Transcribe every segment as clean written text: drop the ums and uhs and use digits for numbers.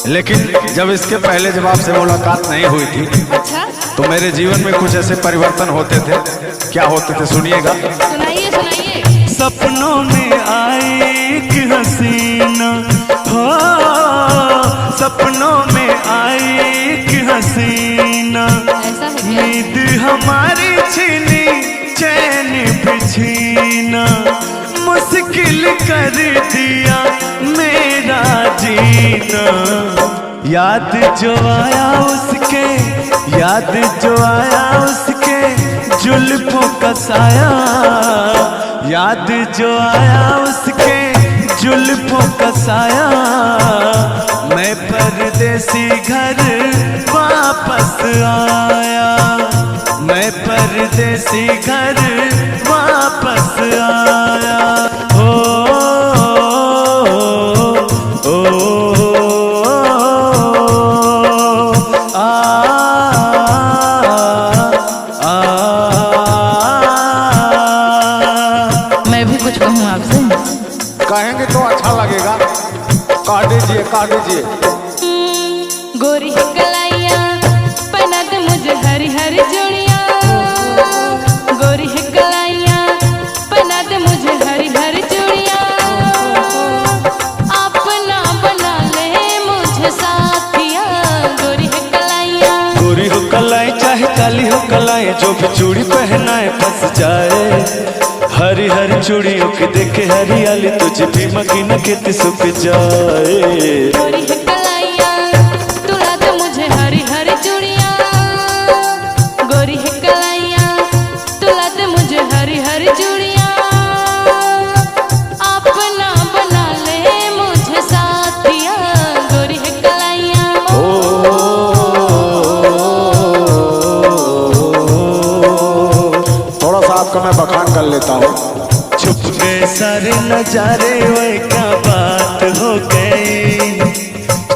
लेकिन जब इसके पहले जब आपसे मुलाकात नहीं हुई थी अच्छा, तो मेरे जीवन में कुछ ऐसे परिवर्तन होते थे। क्या होते थे सुनिएगा। सुनाइए सुनाइए। सपनों में आई एक हसीना हो, सपनों में आई एक हसीना, ऐसा है क्या? नींद हमारी छीनी चैन भी छीना, मुश्किल कर दिया मेरा जीना। याद जो आया उसके, याद जो आया उसके जुल्फों का साया, याद जो आया उसके जुल्फों का साया। मैं परदेसी घर वापस आया, मैं परदेसी घर वापस आया। ओ, ओ, ओ, आ, आ, मैं भी कुछ कहूँ आपसे। कहेंगे तो अच्छा लगेगा। कह दीजिए कह दीजिए। गोरी कलाइया पहना दे मुझे हरी हरी चूड़िया, गोरी कलाइया पहना दे मुझे हरी हरी चूड़िया, अपना बना ले मुझे साथिया। गोरी कलाइया, गोरी हो कलाई चाहे काली हो कलाई, जो भी चूड़ी पहनाए फंस जाए। हरी हरी चूड़ियों की देखे हरियाली, तुझे भी मकीन खेती सूख जाए। गोरी कलाइया तुला दे मुझे हरी हरी चूड़िया, गोरी कलाइया तुला दे मुझे हरी हरी चूड़िया, अपना बना ले मुझे साथिया। गोरी कलाइया थोड़ा सा आपका मैं बखान कर लेता हूँ। छुप गए सारे नजारे वे क्या बात हो गई,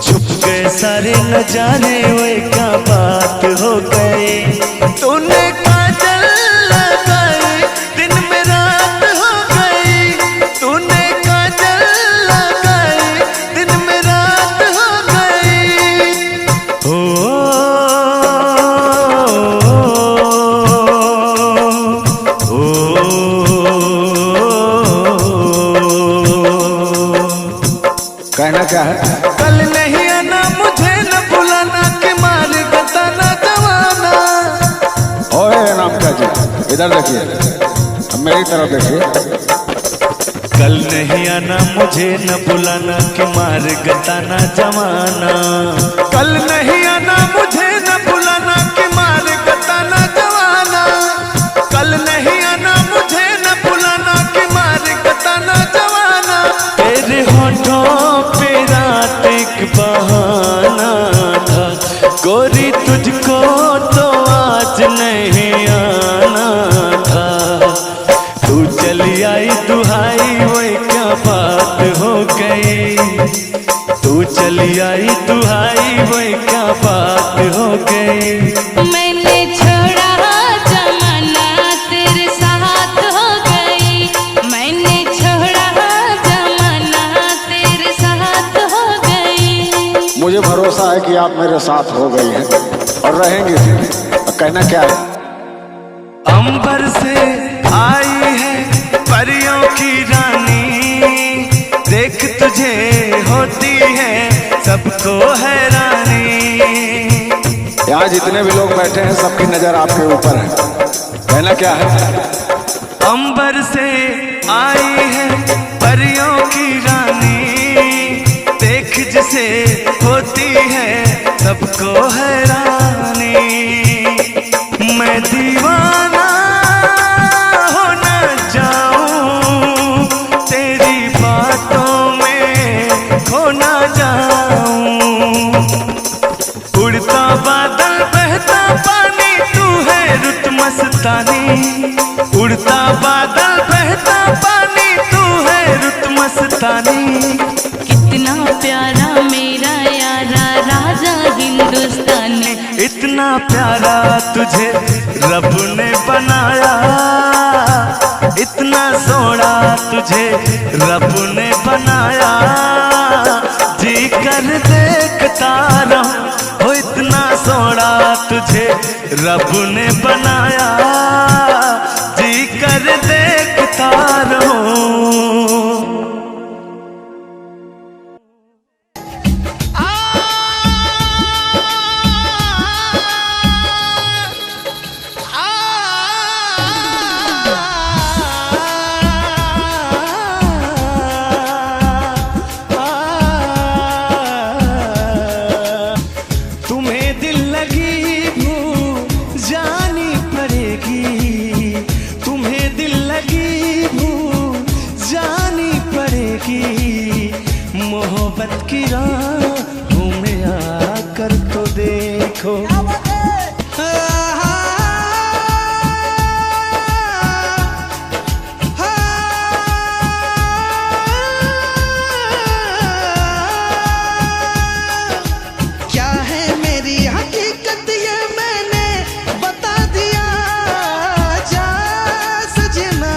छुप गए सारे नजारे वे क्या बात हो गई। तूने काजल लगाई दिन में रात हो गई, तूने काजल लगाई दिन में रात हो गई। ओ, कहना क्या है। कल नहीं आना मुझे न बुलाना कि मार बताना जवाना। ओए नाम क्या जी, इधर देखिए, अब मेरी तरफ देखिए। कल नहीं आना मुझे न बुलाना कि मार गताना जवाना। कल नहीं आना मुझे न बुलाना कि मार गताना जवाना। कल नहीं आना मुझे न बुलाना कि मार गताना जवाना। तेरे होठों पे रात एक बहाना था, गोरी तुझको तो आज नहीं आना था। तू चली आई दुहाई वो क्या बात हो गई, तू चली आई दुहाई वो क्या बात हो गई। मैंने छोड़ा जमाना तेरे साथ हो गई, मैंने छोड़ा जमाना तेरे साथ हो गई। मुझे भरोसा है कि आप मेरे साथ हो गई हैं और रहेंगे भी। कहना क्या है। अंबर से आई है परियों की रानी, देख तुझे होती है सबको हैरानी। यहाँ जितने भी लोग बैठे हैं सबकी नजर आपके ऊपर है। कहना क्या है। अंबर से आई है परियों की रानी, देख जिसे होती है सबको हैरानी। मैं दीवाना हो न जाऊं, तेरी बातों में खो न जाऊं। उड़ता बादल बहता पानी, तू है रुत मस्तानी। उड़ता बादल बहता पानी, तू है रुत मस्तानी। कितना प्यारा मेरा यारा राजा हिंदुस्तान, इतना प्यारा तुझे रब ने बनाया, इतना सोना तुझे रब ने बनाया। जी कर देखता रब ने बनाया जी कर देखता रहूं। मोहब्बत की राहों में आकर तो देखो। क्या है मेरी हकीकत ये मैंने बता दिया। जा सजना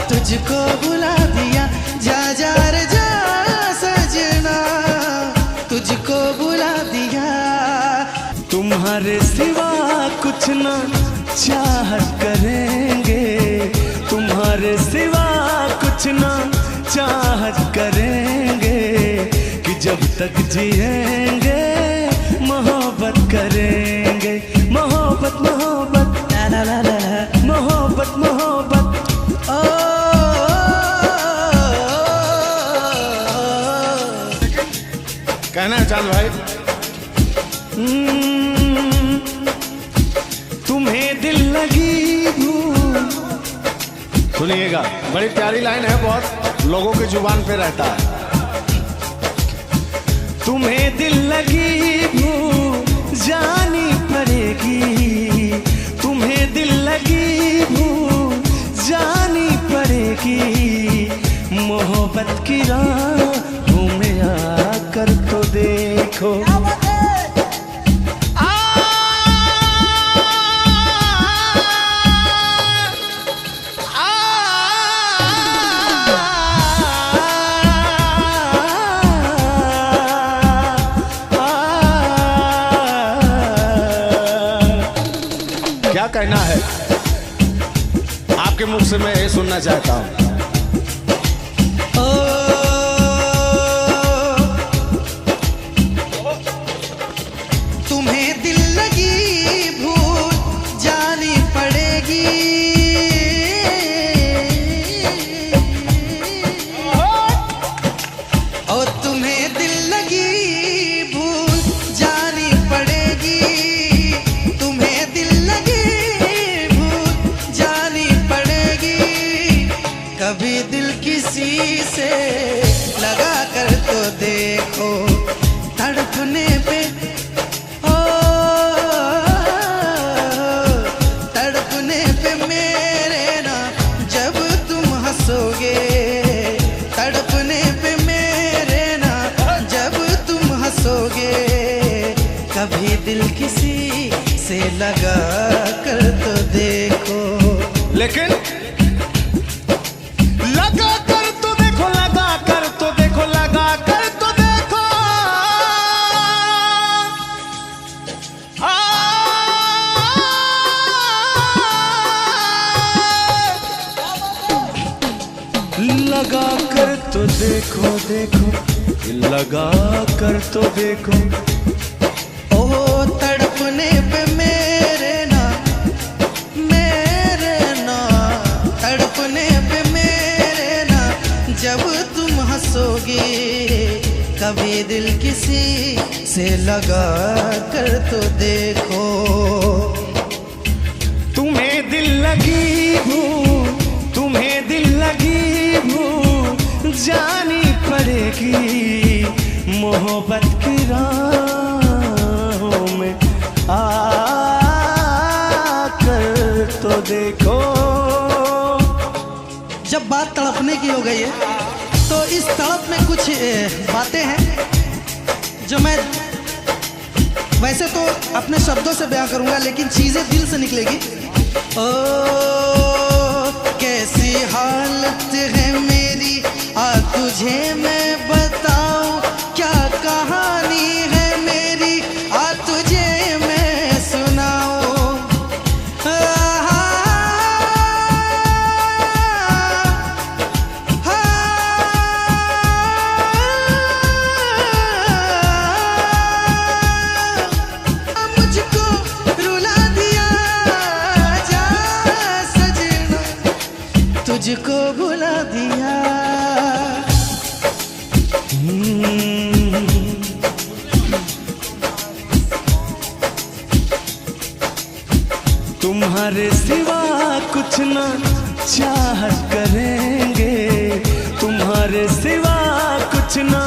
तुझको बुला दिया। जा जा रे जा तुझको बुला दिया। तुम्हारे सिवा कुछ ना चाहत करेंगे, तुम्हारे सिवा कुछ ना चाहत करेंगे, कि जब तक जिएंगे मोहब्बत करेंगे। मोहब्बत मोहब्बत ला ला ला ला, मोहब्बत मोहब्बत। कहना है चांद भाई। तुम्हें दिल लगी भूल। सुनिएगा, बड़ी प्यारी लाइन है, बहुत लोगों की जुबान पे रहता है। तुम्हें दिल लगी भूल जानी पड़ेगी, तुम्हें दिल लगी भूल जानी पड़ेगी। मोहब्बत की राहों में आकर तो देखो। क्या कहना है आपके मुख से, मैं ये सुनना चाहता हूँ। तुम्हें दिल लगी भूल जानी पड़ेगी। और तुम्हें दिल लगी भूल जानी पड़ेगी। तुम्हें दिल लगी भूल जानी पड़ेगी। कभी दिल किसी से लगा कर तो देखो। तड़पने पे तड़पने पे मेरे ना जब तुम हंसोगे। तड़पने पे मेरे ना जब तुम हंसोगे। कभी दिल किसी से लगा कर तो देखो। लेकिन लगा कर तो देखो, लगा कर तो देखो, लगा कर तो देखो। लगा कर तो देखो देखो, लगा कर तो देखो। ओ तड़पने पे मेरे ना तड़पने पे मेरे ना जब तुम हंसोगे। कभी दिल किसी से लगा कर तो देखो। तुम्हें दिल लगी भूल, तुम्हें दिल लगी भूल जानी पड़ेगी। मोहब्बत की राहों में आकर तो देखो। जब बात तड़पने की हो गई है तो इस तड़प में कुछ बातें हैं जो मैं वैसे तो अपने शब्दों से बयां करूंगा, लेकिन चीजें दिल से निकलेगी। ओ कैसी हालत है मेरी, आ तुझे मैं बताऊं। क्या कहानी है मेरी, आ तुझे मैं सुनाऊं। तुम्हारे सिवा कुछ ना चाहत करेंगे, तुम्हारे सिवा कुछ ना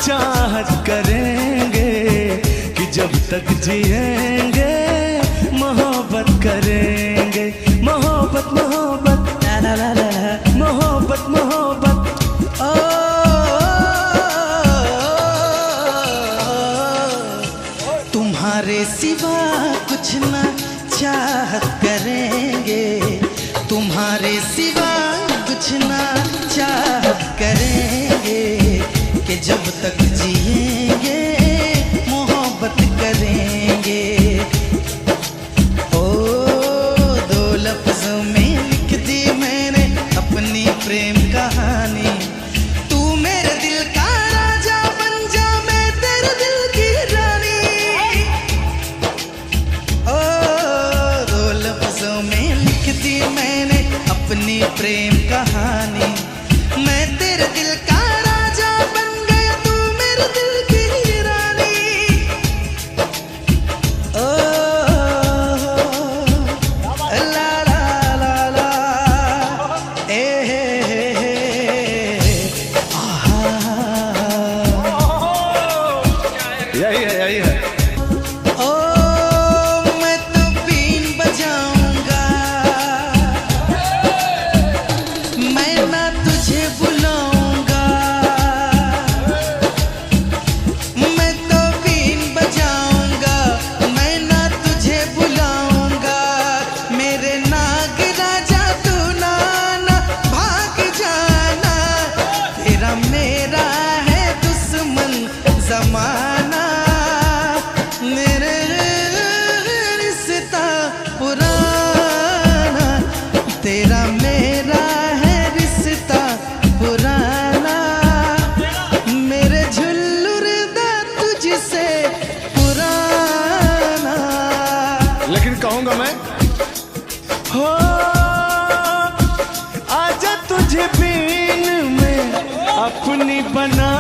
चाहत करेंगे, कि जब तक जिएंगे मोहब्बत करेंगे। मोहब्बत मोहब्बत ला ला ला ला, मोहब्बत मोहब्बत। ओ तुम्हारे सिवा कुछ ना चाहत करेंगे, तुम्हारे सिवा कुछ ना चाहत करेंगे, कि जब तक जिएंगे मोहब्बत करेंगे। ओ दो लफ्जों में लिख दी मैंने अपनी प्रेम कहानी, तू मेरे दिल का राजा बन जा, मैं तेरे दिल की रानी। ओ दो लफ्जों में लिख दी मैंने अपनी प्रेम कहानी, मैं तेरे दिल का राजा बन गया, तू मेरे दिल की रानी। ओ ला ला ला ला, ए आहा, यही है यही है। ओ मैं तो बीन बजाऊंगा, मैं ना तुझे बुलाऊंगा, मैं तो बीन बजाऊंगा, मैं ना तुझे बुलाऊंगा, मेरे नाग राजा तू ना भाग जाना, तेरा मेरा है दुश्मन जमाना, मेरे रिश्ता पुराना, तेरा मेरा है रिश्ता पुराना, मेरे झुल्लुर दा तुझसे पुराना। लेकिन कहूंगा मैं हो आजा तुझे बीन में अपनी बना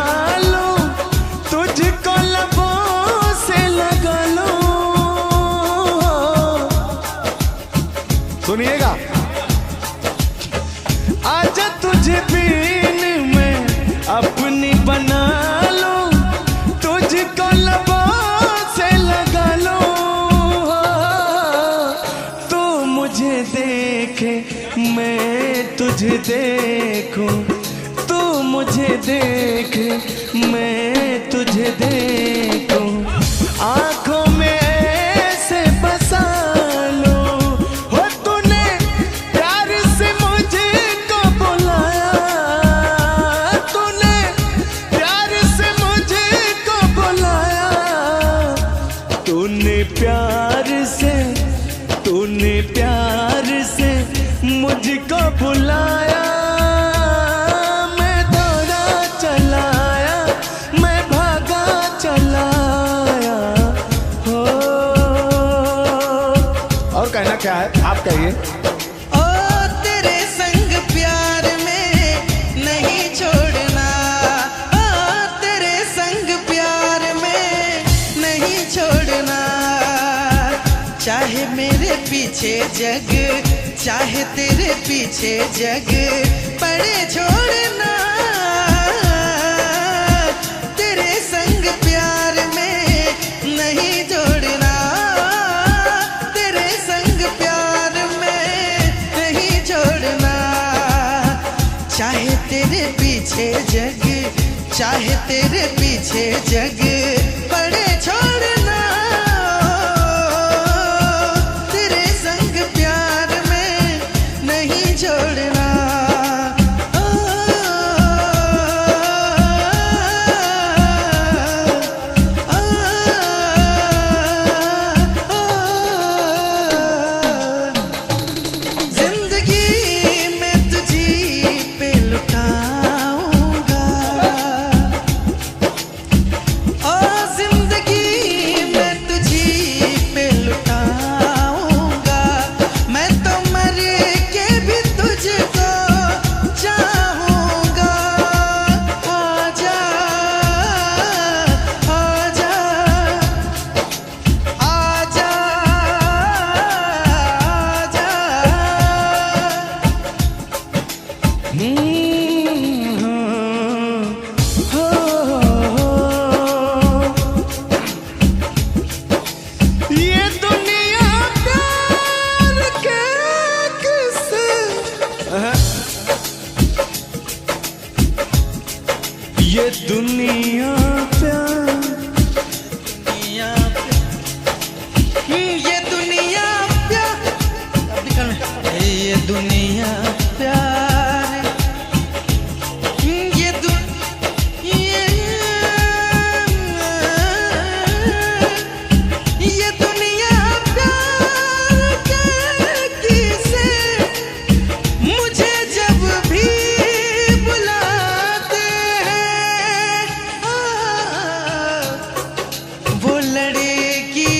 लो, तुझको लबों से लगा लो। सुनिएगा, आजा तुझे बीन में अपनी बना लो, तुझको लबों से लगा लो। तू मुझे देखे मैं तुझे देखूं, तू मुझे देखे मैं तुझे देखूं, आंखों में ऐसे बसा लो। हो तूने प्यार से मुझको बुलाया, तूने प्यार से मुझको बुलाया, तूने प्यार से मुझको बुलाया, मैं दौड़ा चलाया, मैं भागा चलाया। हो और कहना क्या है आप कहिए। ओ तेरे संग प्यार में नहीं छोड़ना, ओ तेरे संग प्यार में नहीं छोड़ना, चाहे मेरे पीछे जग, चाहे तेरे पीछे जग पड़े छोड़ना, तेरे संग प्यार में नहीं जोड़ना, तेरे संग प्यार में नहीं छोड़ना, चाहे तेरे पीछे जग, चाहे तेरे पीछे जग पड़े छोड़ना, तेरे संग प्यार में नहीं छोड़ना। जिंदगी में तुझी पे लुटाऊंगा, ओ दुनिया प्यार, दुनिया ये दुनिया प्यार, ये दुनिया प्यार, ये दुनिया प्यार की से मुझे जब भी बुलाते हैं, वो लड़की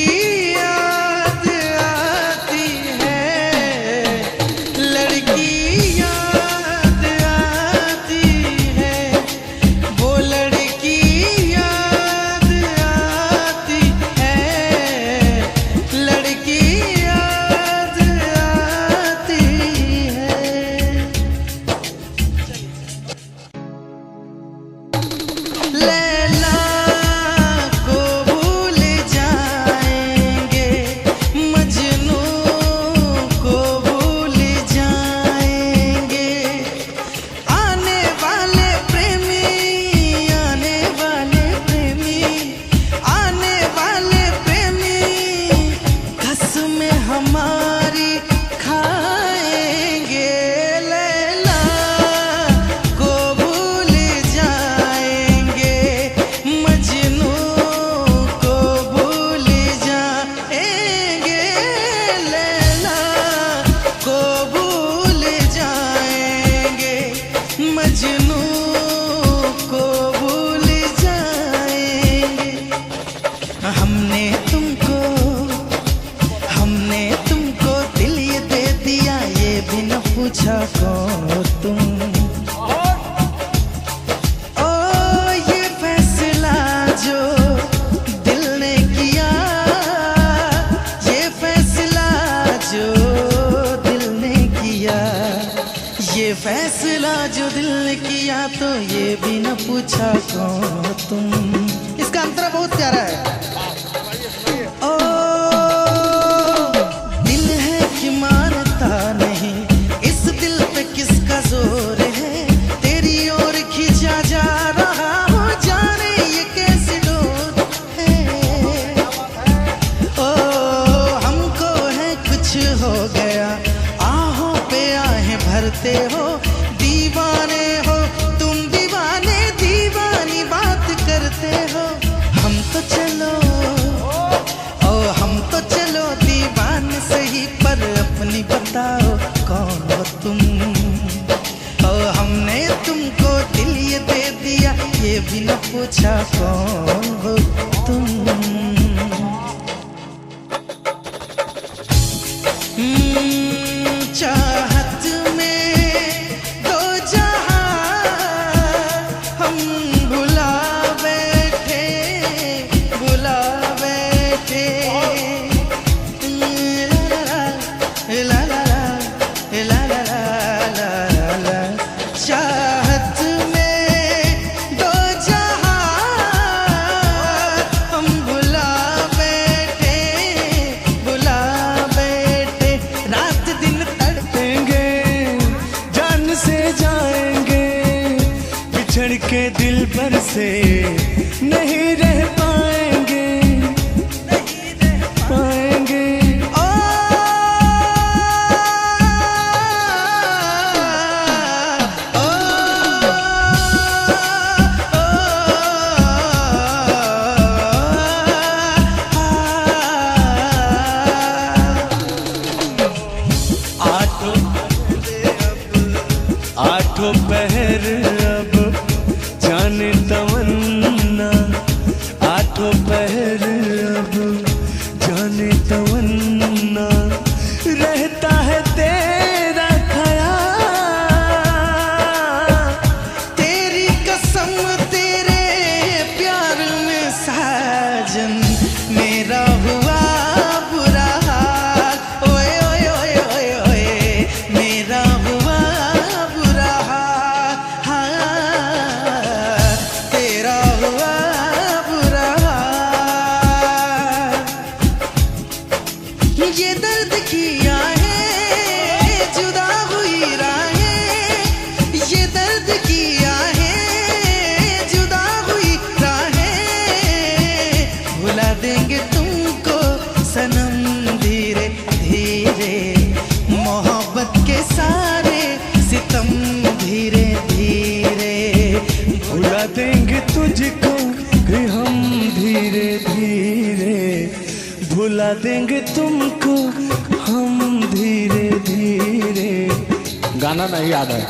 याद आती है, लड़की याद आती है, वो लड़की याद आती है, लड़की याद आती है। लैला को भूल जाएंगे, मजनू को भूल जाएंगे, आने वाले प्रेमी, आने वाले प्रेमी, आने वाले प्रेमी कसमें हमारी खाएंगे। लैला को भूल जाएंगे, मजनू को भूल जाएंगे, लैला को भूल जाएंगे, मजनू को भूल जाएंगे। हमने तुमको दिल ये दे दिया, ये भी न पूछा कौन हो तुम। ओ ये फैसला जो दिल ने किया, ये फैसला जो दिल ने किया, ये फैसला जो दिल ने किया, तो ये भी न पूछा कौन हो तुम। इसका अंतरा बहुत प्यारा है। ओ दिल है कि मानता नहीं, इस दिल पे किसका जोर है, तेरी ओर खींचा जा रहा हो, जाने ये कैसी डोर है। ओ हमको है कुछ हो गया, आहों पे आहें भरते हो, दीवाने हो तुम, दीवाने दीवानी बात करते हो। हम तो चलो दीवाने सही, पर अपनी बताओ कौन हो तुम। ओ हमने तुमको दिल ये दे दिया, ये भी न पूछा कौन हो तुम। चाहत में दो जहां हम भुला बैठे, भुला बैठे। ला ला ला ला ला ला ला, चाहत में दो जहां हम भुला बैठे, भुला बैठे। रात दिन तड़पेंगे, जान से जाएंगे, बिछड़ के दिल भर से नहीं रह पाएंगे, पाएंगे। आठों पहर अब जाने तमन्ना, आठों पहर अब जाने तमन्ना, रहता है तेरा ख्याल। तेरी कसम तेरे प्यार में साजन, मेरा हुआ बुरा हाल। ओए ओए ओए ओए ओए, मेरा हुआ बुरा हाल। देंगे तुझको भी हम धीरे धीरे, भुला देंगे तुमको हम धीरे धीरे। गाना नहीं याद है।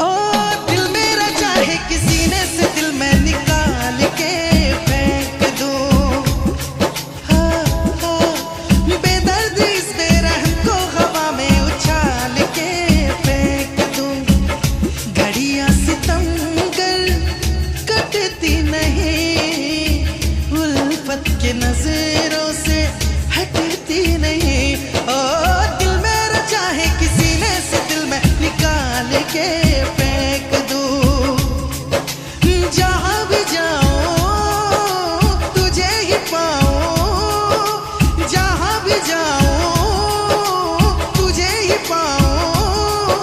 ओ दिल मेरा चाहे किसी ने से दिल में निकाल के फेंक दूं, हाँ, हाँ, बेदर्दी इस बेरहम को हवा में उछाल के फेंक दूं। घड़ियां सितमगर कटती नहीं, उल्फत के नजरों से हटती नहीं। ओ दिल मेरा चाहे किसी ने से दिल में निकाल के फेंक दूं। जहां भी जाऊं तुझे ही पाऊं, जहां भी जाऊं तुझे ही पाऊं।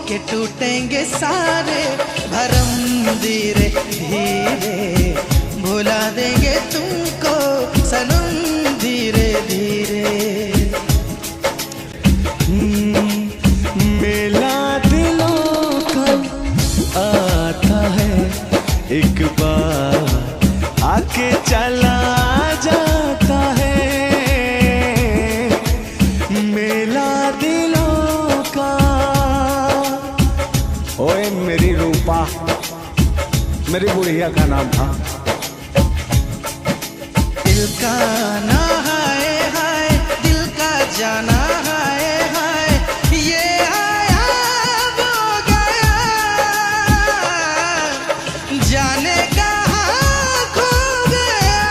के टूटेंगे सारे भरम धीरे धीरे, भुला देंगे तुमको सनम धीरे धीरे। मेला दिलों का आता है एक बार आके चला जाता है, मेला दिलों का। ओए मेरी रूपा, मेरी बुढ़िया का नाम था। दिल का ना हाय हाय, दिल का जाना हाय हाय, ये आया वो गया, जाने कहाँ खो गया।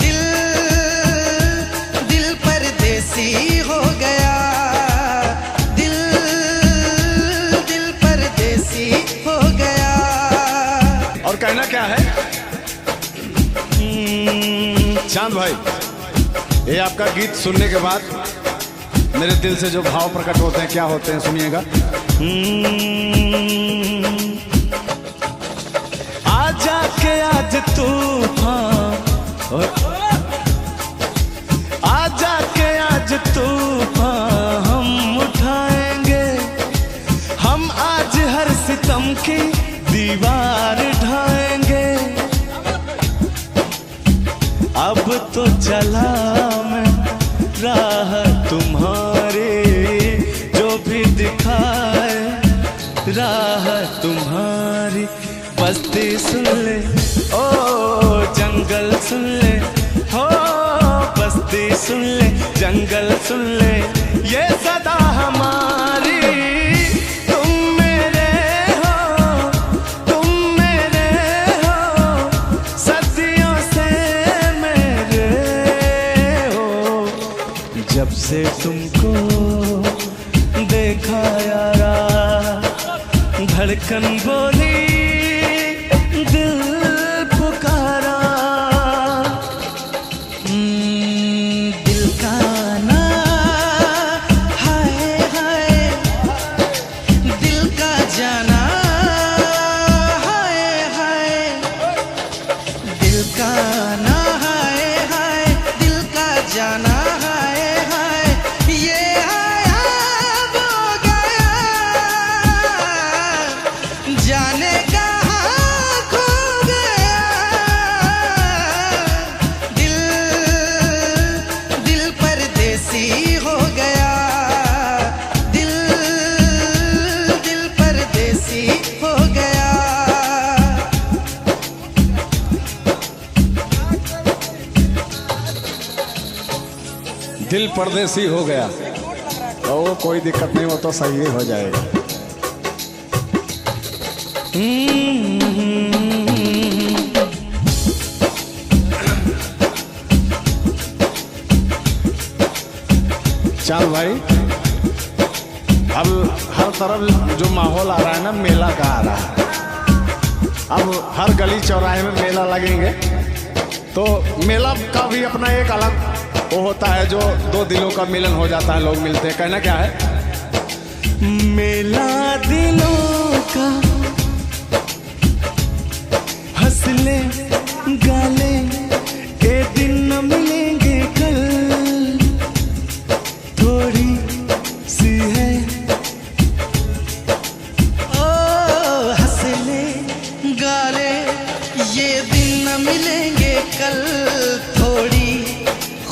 दिल दिल परदेसी हो गया, दिल दिल परदेसी हो गया। और कहना क्या है चांद भाई, ये आपका गीत सुनने के बाद मेरे दिल से जो भाव प्रकट होते हैं क्या होते हैं सुनिएगा। आजा के आज तूफान, आजा के आज तूफान हम उठाएंगे, हम आज हर सितम की दीवार ढाएंगे। अब तो चला मैं राह तुम्हारी, जो भी दिखाए राह तुम्हारी। बस्ती सुन ले ओ जंगल सुन ले, हो बस्ती सुन ले जंगल सुन ले, ये सदा हमारी। तुम मेरे हो, तुम मेरे हो, सदियों से मेरे हो। जब से तुमको देखा यारा, धड़कन बोली दिल पुकारा। दिल का ना हाय हाय, दिल का जाना हाय हाय, दिल का ना हाय हाय, दिल का जाना हाय हाय, ये आया वो गया, जाने कहाँ खो गया। दिल दिल परदेसी हो गया, दिल दिल परदेसी हो गया। दिल परदेसी हो गया, ओ कोई दिक्कत नहीं, वो तो सही ही हो जाएगा। चांद भाई, अब हर तरफ जो माहौल आ रहा है ना, मेला का आ रहा है। अब हर गली चौराहे में मेला लगेंगे, तो मेला का भी अपना एक अलग वो होता है, जो दो दिलों का मिलन हो जाता है, लोग मिलते हैं। कहना क्या है, मेला दिलों का, हंस ले गाले ए दिन न मिलेंगे कल, थोड़ी सी है ओ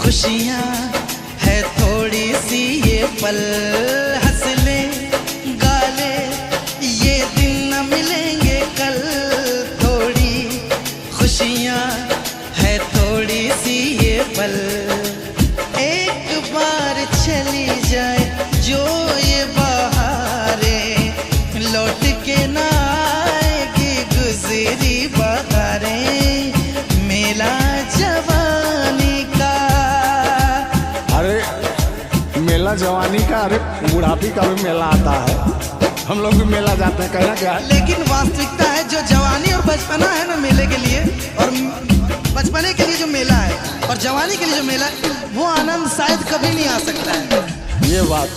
खुशियाँ है थोड़ी सी ये पल, हंस ले गा ले ये दिन न मिलेंगे कल। थोड़ी खुशियाँ है थोड़ी सी ये पल, एक बार चली जाए जो ये बहारें, लौट के ना आएगी गुजरी बहारें। मेला जवानी का, अरे मेला जवानी का, अरे बुढ़ापी का भी मेला आता है, हम लोग भी मेला जाते हैं, कहना क्या है। लेकिन वास्तविकता है जो जवानी और बचपना है ना मेले के लिए, और बचपने के लिए जो मेला है और जवानी के लिए जो मेला है, वो आनंद शायद कभी नहीं आ सकता है। ये बात,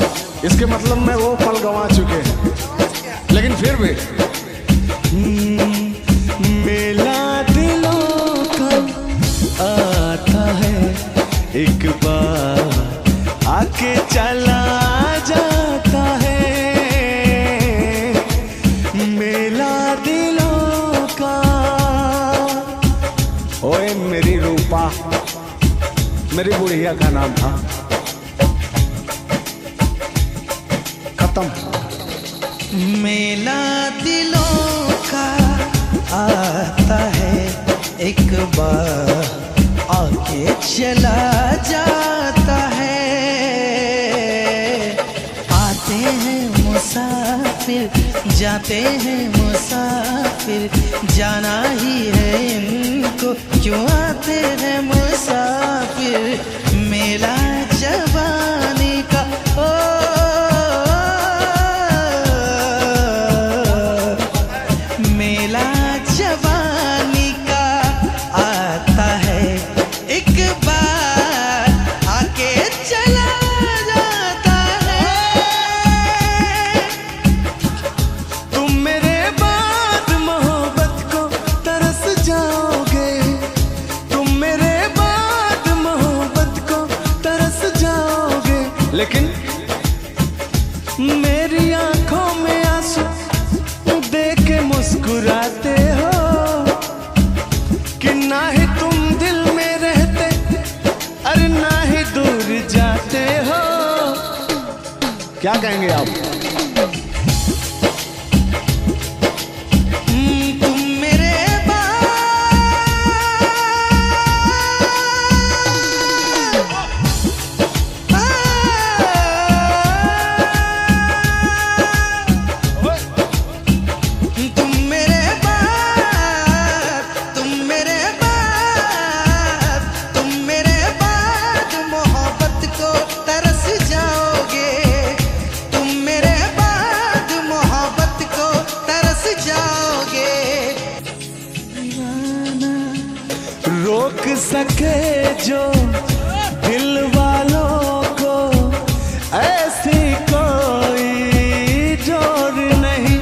इसके मतलब में वो पल गंवा चुके हैं, लेकिन फिर भी मेला दिलों का आता है, एक बार आके चला जाता है। मेला दिलों का। ओए मेरी रूपा, मेरी बुढ़िया का नाम था, खत्म। मेला दिलों का आता है, एक बार आके चला जाता है। आते हैं मुसाफिर, जाते हैं मुसाफिर, जाना ही है इनको, क्यों आते हैं मुसाफिर। मेला जवानी का, ओ मेला जवानी का आता है, एक बार आके चला जाता है। तुम मेरे बाद मोहब्बत को तरस जाओगे, तुम मेरे बाद मोहब्बत को तरस जाओगे। लेकिन मेरी आंखों में आंसू देख के मुस्कुराते हो, कि ना ही तुम दिल में रहते, अरे ना ही दूर जाते हो। क्या कहेंगे आप। तुम मेरे बाद मोहब्बत को तरस जाओगे, तुम मेरे बाद मोहब्बत को तरस जाओगे। रोक सके जो दिल वालों को, ऐसी कोई जोर नहीं।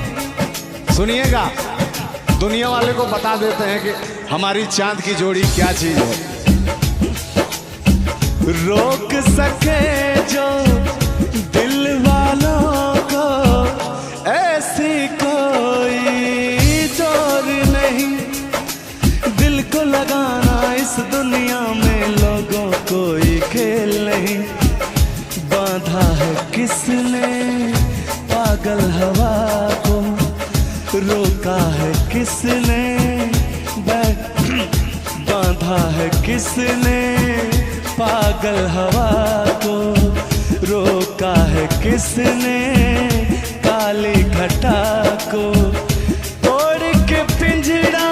सुनिएगा, दुनिया वाले को बता देते हैं कि हमारी चांद की जोड़ी क्या चीज है। रोक सके जो दिल वालों को, ऐसी कोई जोर नहीं। दिल को लगाना इस दुनिया में लोगों कोई खेल नहीं। बांधा है किसने पागल हवा को, रोका है किसने, बांधा है किसने पागल हवा को, रोका है किसने काली घटा को। तोड़ के पिंजरा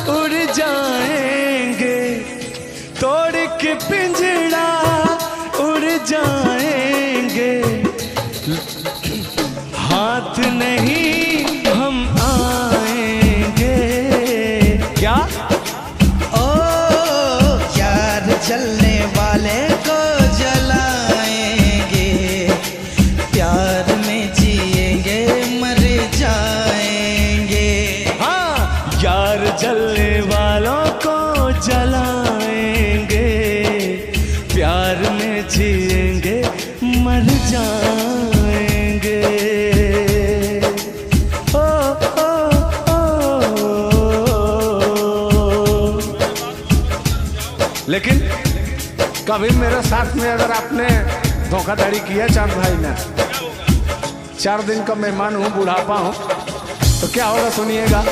उड़ जाएंगे, तोड़ के पिंजरा उड़ जाएंगे। हाथ नहीं हम आएंगे। क्या ओ यार जलने वाले को जलाएंगे, प्यार में जिएंगे मर जाएंगे। हाँ, यार जलने वालों को जलाएंगे, प्यार में जिएंगे मर जाएंगे। ओ, ओ, ओ, लेकिन कभी मेरे साथ में अगर आपने धोखाधड़ी किया चांद भाई ने, 4 दिन का मेहमान हूँ, बुढ़ापा हूँ, तो क्या होगा सुनिएगा।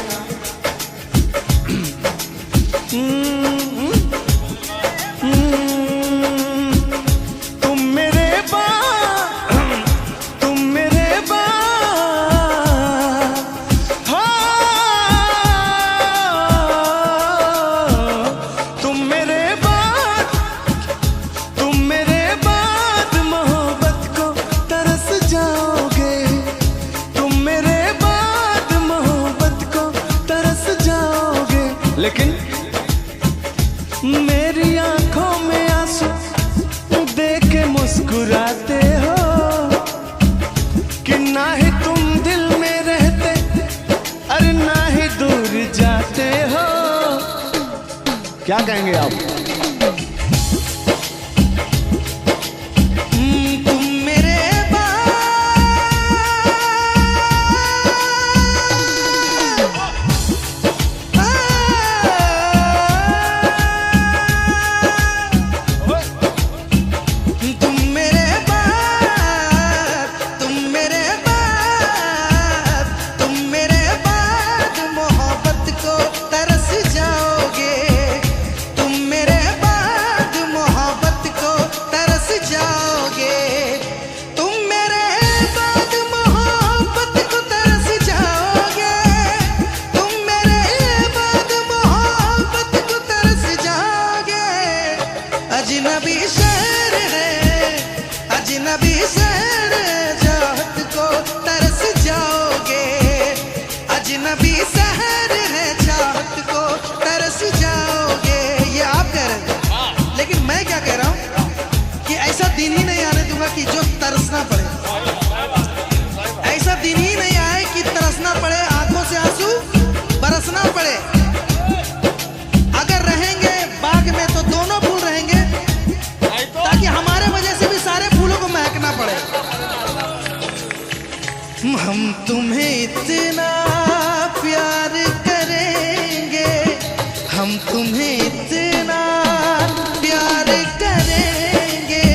लेकिन मेरी आंखों में आंसू देख के मुस्कुराते हो कि ना ही तुम दिल में रहते, अरे ना ही दूर जाते हो। क्या कहेंगे आप? तुम मेरे अजनबी शहर है, अजनबी शहर चाहत को तरस जाओगे, अजनबी शहर है चाहत को तरस जाओगे। ये आप कह रहे हैं, लेकिन मैं क्या कह रहा हूँ कि ऐसा दिन ही नहीं आने दूंगा कि जो तरसना पड़े, ऐसा दिन ही नहीं आए कि तरसना पड़े, आंखों से आंसू बरसना पड़े। अगर रहेंगे बाग में तो दोनों फूल रहेंगे, ताकि हमारे वजह से भी सारे फूलों को महकना पड़े। हम तुम्हें इतना प्यार करेंगे, हम तुम्हें इतना प्यार करेंगे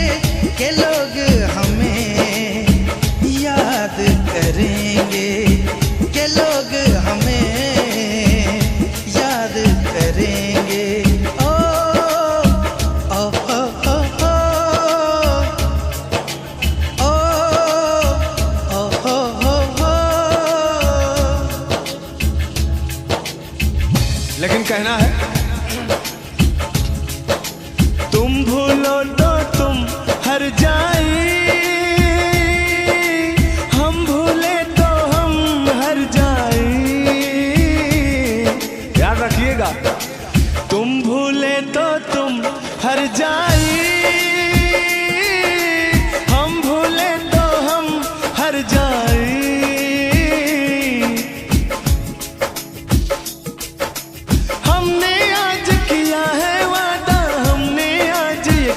कि लोग हमें याद करेंगे, कि लोग हमें याद करेंगे। लेकिन कहना है तुम भूलो तो तुम हर जाए, हम भूले तो हम हर जाए। याद रखिएगा, तुम भूले तो तुम हर जाए, हम भूले तो हम हर जाए।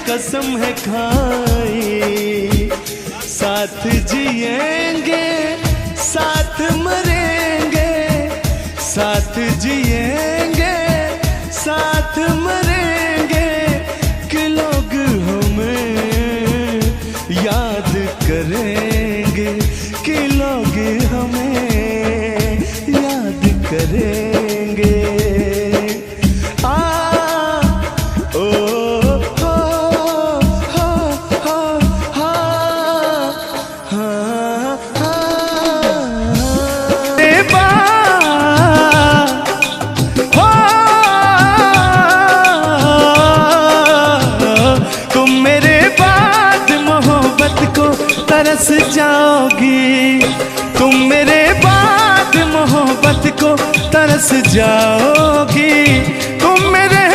कसम है खाई, साथ जिएंगे साथ मरेंगे, साथ जिएंगे साथ मरेंगे, कि लोग हमें याद करेंगे, कि लोग हमें याद करेंगे। तरस जाओगी, तुम मेरे बाद मोहब्बत को तरस जाओगी, तुम मेरे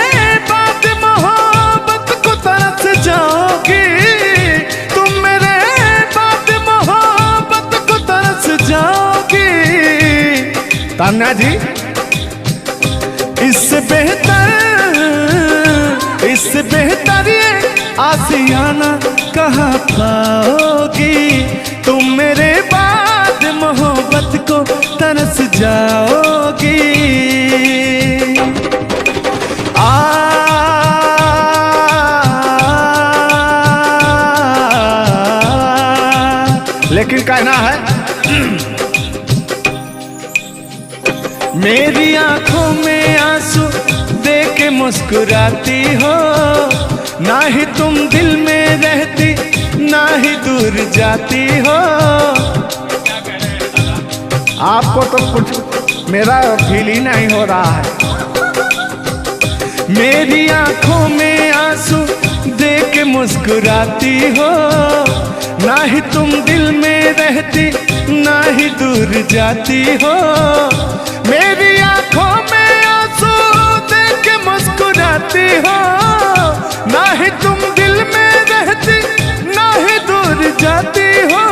बाद मोहब्बत को तरस जाओगी, तुम मेरे बाद मोहब्बत को तरस जाओगी। तान्या जी, इससे बेहतर ये आसियाना कहाँ पाओगी, तुम मेरे बाद मोहब्बत को तरस जाओगी। कहना है, मेरी आंखों में आंसू देख के मुस्कुराती हो, ना ही तुम दिल में रहती ना ही दूर जाती हो। आपको तो कुछ मेरा फील ही नहीं हो रहा है। मेरी आंखों में आंसू देख के मुस्कुराती हो, ना ही तुम दिल में रहती ना ही दूर जाती हो। मेरी आंखों में आंसू देख के मुस्कुराती हो, ना ही तुम दिल में रहती ना ही दूर जाती हो।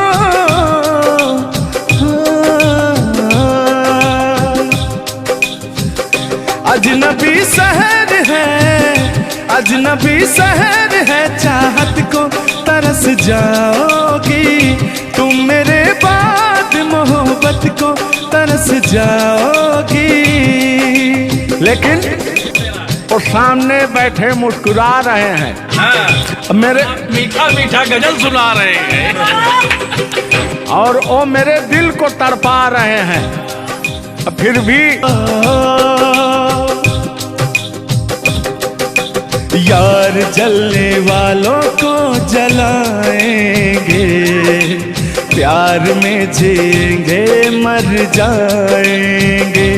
अजनबी शहर है, अजनबी शहर है, चाहत को तरस जाओगी तुम, मेरे बाद मोहब्बत को तरस जाओगी। लेकिन वो सामने बैठे मुस्कुरा रहे हैं। हाँ, मेरे मीठा मीठा गजल सुना रहे हैं और वो मेरे दिल को तड़पा रहे हैं। फिर भी यार जलने वालों को जलाएंगे, प्यार में जिएंगे मर जाएंगे।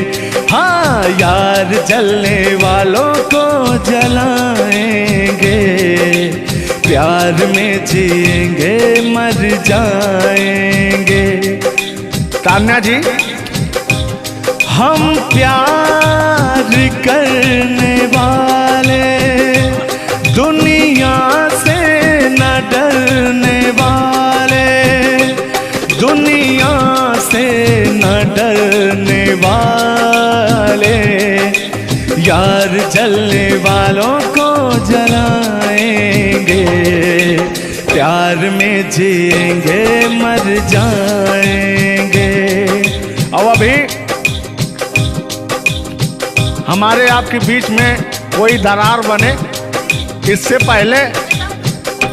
हाँ, यार जलने वालों को जलाएंगे, प्यार में जिएंगे मर जाएंगे। तान्या जी, हम प्यार करने वाले दुनिया से न डरने वाले, दुनिया से न डरने वाले, यार जलने वालों को जलाएंगे, प्यार में जिएंगे मर जाएंगे। अब अभी हमारे आपके बीच में कोई दरार बने इससे पहले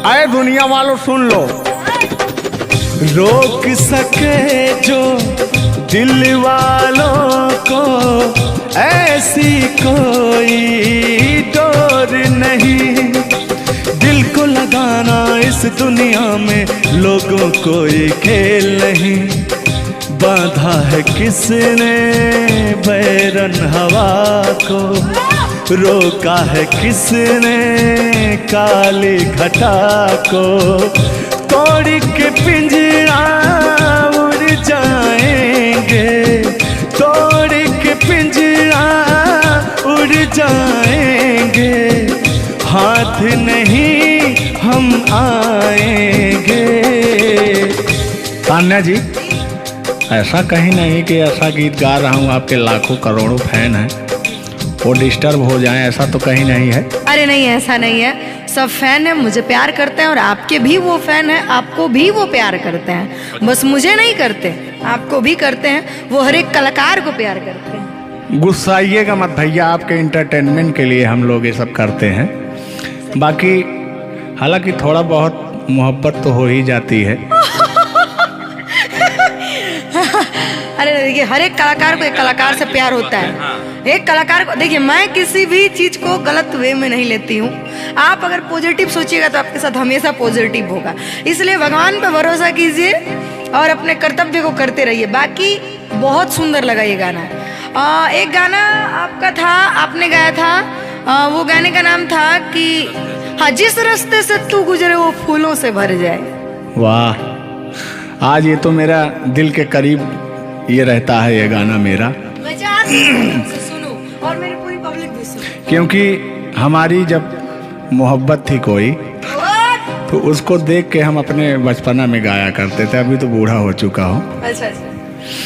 आए दुनिया वालों सुन लो। रोक सके जो दिल वालों को ऐसी कोई डोर नहीं, दिल को लगाना इस दुनिया में लोगों कोई खेल नहीं। बांधा है किसने बैरन हवा को, रोका है किसने काली घटा को, तोड़ के पिंजरा उड़ जाएंगे, तोड़ के पिंजरा उड़ जाएंगे, हाथ नहीं हम आएंगे। तान्या जी, ऐसा कहीं नहीं कि ऐसा गीत गा रहा हूँ आपके लाखों करोड़ों फैन हैं वो डिस्टर्ब हो जाएं, ऐसा तो कहीं नहीं है। अरे नहीं, ऐसा नहीं है। सब फैन है, मुझे प्यार करते हैं और आपके भी वो फैन है, आपको भी वो प्यार करते हैं। बस मुझे नहीं करते, आपको भी करते हैं। वो हर एक कलाकार को प्यार करते हैं। गुस्साइएगा मत भैया, आपके इंटरटेनमेंट के लिए हम लोग ये सब करते हैं। बाकी हालांकि थोड़ा बहुत मोहब्बत तो हो ही जाती है। अरे देखिए, हर एक कलाकार को एक कलाकार से प्यार होता है। एक कलाकार को देखिए, मैं किसी भी चीज को गलत वे में नहीं लेती हूँ। आप अगर पॉजिटिव सोचिएगा तो आपके साथ हमेशा पॉजिटिव होगा। इसलिए भगवान पे भरोसा कीजिए और अपने कर्तव्य को करते रहिए। बाकी बहुत सुंदर लगा ये गाना। एक गाना आपका था, आपने गाया था, वो गाने का नाम था कि हाँ, जिस रास्ते से तू गुजरे वो फूलों से भर जाए। वाह, आज ये तो मेरा दिल के करीब ये रहता है ये गाना मेरा, सुनो और मेरी पूरी पब्लिक भी सुनो। क्योंकि हमारी जब मोहब्बत थी कोई तो उसको देख के हम अपने बचपना में गाया करते थे। अभी तो बूढ़ा हो चुका हूँ। अच्छा अच्छा,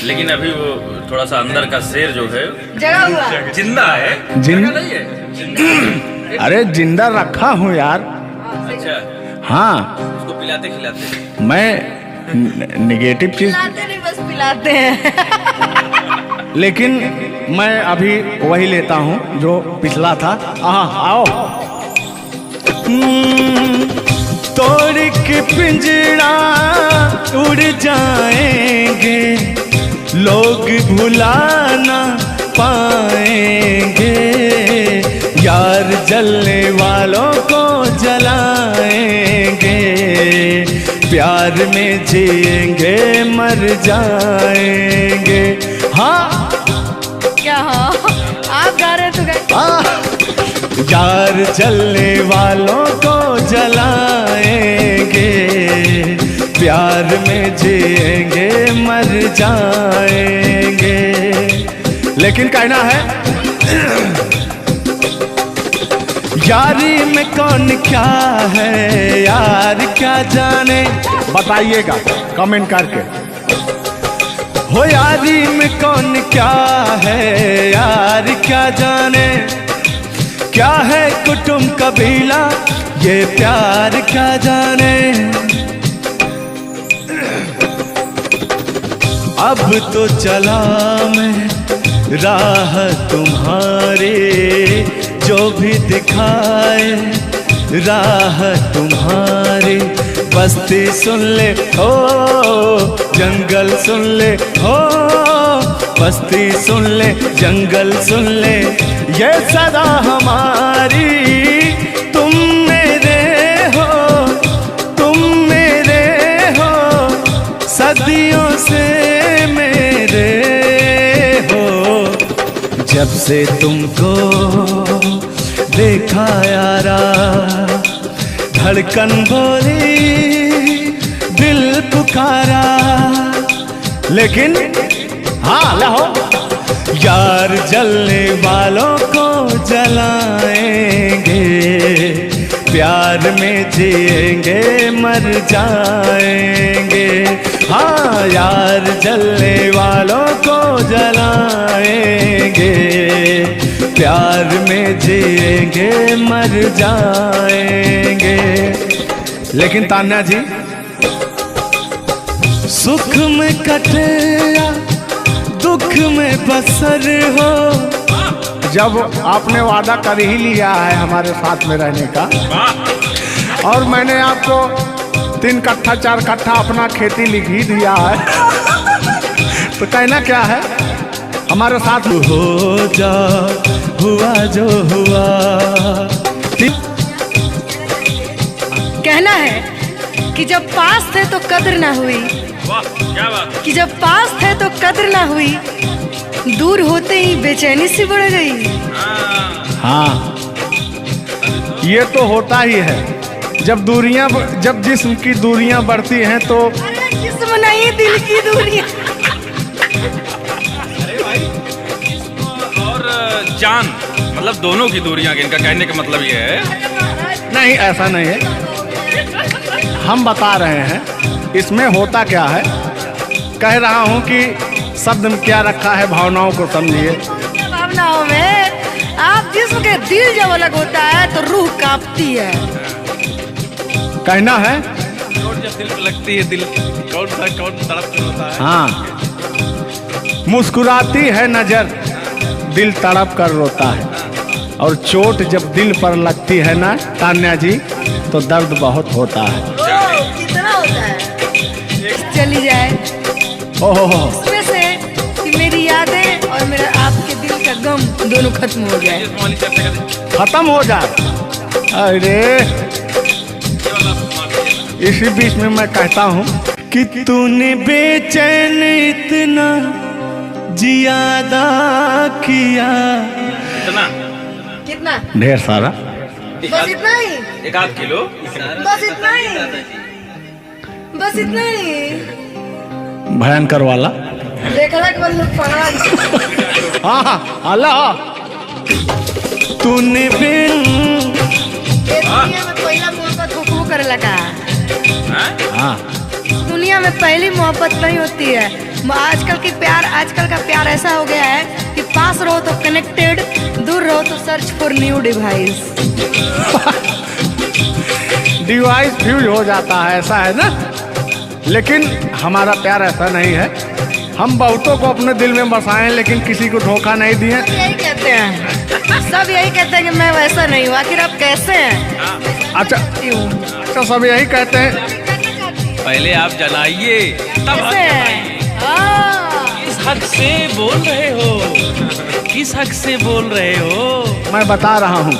लेकिन अभी वो थोड़ा सा अंदर का शेर जो है जगह हुआ जिंदा है। जिन- नहीं है। अरे जिंदा रखा हूँ यार। अच्छा, हाँ, उसको पिलाते खिलाते। मैं निगेटिव चीज, पिलाते नहीं, बस पिलाते हैं। लेकिन मैं अभी वही लेता हूँ जो पिछला था। आओ। तोड़ के पिंजरा उड़ जाएंगे, लोग भुलाना पाएंगे। यार जलने वालों को जलाएंगे, प्यार में जिएंगे मर जाएंगे। हाँ क्या हाँ आप गा रहे तो गाइए। यार जलने वालों को जलाएंगे, प्यार में जिएंगे मर जाएंगे। लेकिन कहना है यारी में कौन क्या है यार क्या जाने, बताइएगा कमेंट करके। हो यारी में कौन क्या है यार क्या जाने, क्या है कुटुंब कबीला ये प्यार क्या जाने। अब तो चला मैं राह तुम्हारे, जो भी दिखाए राह तुम्हारी। बस्ती सुन ले हो जंगल सुन ले हो, बस्ती सुन ले जंगल सुन ले, ये सदा हमारी। तुम मेरे हो तुम मेरे हो, सदियों से मेरे हो। जब से तुमको देखा यारा, धड़कन बोली दिल पुकारा। लेकिन हाँ लहो यार जलने वालों को जलाएंगे, प्यार में जिएंगे मर जाएंगे। हाँ यार जलने वालों को जलाएंगे, प्यार में जिएंगे मर जाएंगे। लेकिन तान्या जी सुख में कटे या दुख में बसर हो, जब आपने वादा कर ही लिया है हमारे साथ में रहने का, और मैंने आपको 3 कट्ठा 4 कट्ठा अपना खेती लिख ही दिया है, तो कहना क्या है हमारे साथ हो जा हुआ जो हुआ। कहना है कि जब पास थे तो कद्र ना हुई, क्या बात। कि जब पास थे तो कद्र ना हुई, दूर होते ही बेचैनी सी बढ़ गई। हाँ ये तो होता ही है, जब जिस्म की दूरियां बढ़ती हैं तो अरे जिस्म नहीं दिल की दूरियां। और जान मतलब दोनों की दूरियां, इनका कहने का मतलब ये है। नहीं ऐसा नहीं है, हम बता रहे हैं इसमें होता क्या है। कह रहा हूं कि शब्द में क्या रखा है, भावनाओं को समझिए। भावनाओं में आप जिस्म के दिल जब अलग होता है तो रूह कांपती है। कहना है चोट जब दिल पे लगती है, दिल कौन तड़प होता है। हाँ मुस्कुराती है नजर, दिल तड़प कर रोता है, और चोट जब दिल पर लगती है ना तान्या जी, तो दर्द बहुत होता है। कितना होता है चली जाए ओहो उसमें से कि मेरी यादें और मेरा आपके दिल का गम दोनों खत्म हो जाए। खत्म हो जाए। अरे इसी बीच में मैं कहता हूँ कि तूने बेचैन इतना जियादा किया। कितना ढेर सारा, बस इतना ही, 1-8 किलो। बस इतना ही, बस इतना ही। भयंकर वाला। देखला के बल्लू पड़ा। हाँ अल्लाह तूने बिन दुनिया में पहला मोहब्बत हुकू करे लगा। हाँ दुनिया में पहली मोहब्बत नहीं होती है। आजकल का प्यार ऐसा हो गया है कि पास रहो तो कनेक्टेड, दूर रहो तो search for new device. Device fuse हो जाता है, ऐसा है ना। लेकिन हमारा प्यार ऐसा नहीं है। हम बहुतों को अपने दिल में बसाएं, लेकिन किसी को धोखा नहीं दिए। यही कहते हैं, सब यही कहते हैं कि मैं वैसा नहीं हूँ। आखिर आप कैसे हैं? अच्छा तो सब यही कहते हैं। पहले आप जनाइए तब हम कैसे? जनाइए। हाँ। किस हक से बोल रहे हो? किस हक से बोल रहे हो? मैं बता रहा हूँ।